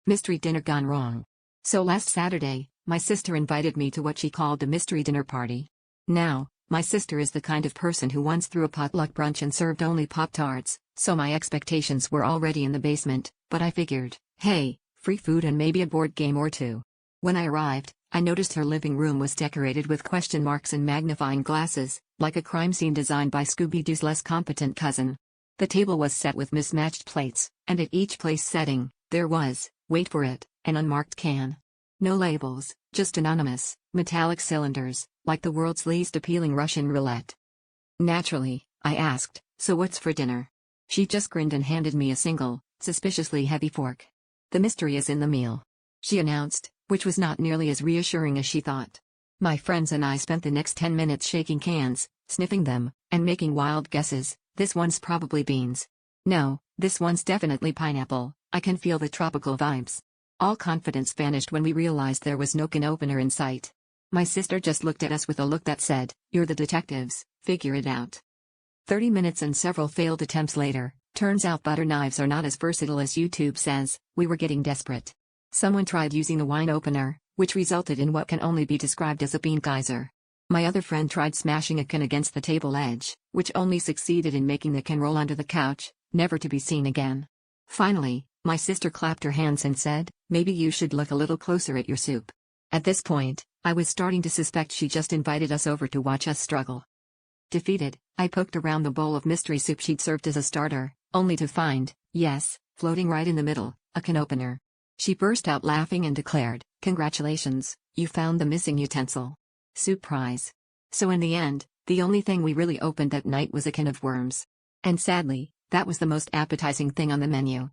Mystery dinner gone wrong. So last Saturday, my sister invited me to what she called the mystery dinner party. Now, my sister is the kind of person who once threw a potluck brunch and served only Pop-Tarts, so my expectations were already in the basement, but I figured, hey, free food and maybe a board game or two. When I arrived, I noticed her living room was decorated with question marks and magnifying glasses, like a crime scene designed by Scooby-Doo's less competent cousin. The table was set with mismatched plates, and at each place setting, there was, wait for it, an unmarked can. No labels, just anonymous, metallic cylinders, like the world's least appealing Russian roulette. Naturally, I asked, so what's for dinner? She just grinned and handed me a single, suspiciously heavy fork. The mystery is in the meal, she announced, which was not nearly as reassuring as she thought. My friends and I spent the next 10 minutes shaking cans, sniffing them, and making wild guesses. This one's probably beans. No, this one's definitely pineapple. I can feel the tropical vibes. All confidence vanished when we realized there was no can opener in sight. My sister just looked at us with a look that said, "You're the detectives, figure it out." 30 minutes and several failed attempts later, turns out butter knives are not as versatile as YouTube says. We were getting desperate. Someone tried using a wine opener, which resulted in what can only be described as a bean geyser. My other friend tried smashing a can against the table edge, which only succeeded in making the can roll under the couch, never to be seen again. Finally, my sister clapped her hands and said, "Maybe you should look a little closer at your soup." At this point, I was starting to suspect she just invited us over to watch us struggle. Defeated, I poked around the bowl of mystery soup she'd served as a starter, only to find, yes, floating right in the middle, a can opener. She burst out laughing and declared, "Congratulations, you found the missing utensil. Soup prize." So in the end, the only thing we really opened that night was a can of worms. And sadly, that was the most appetizing thing on the menu.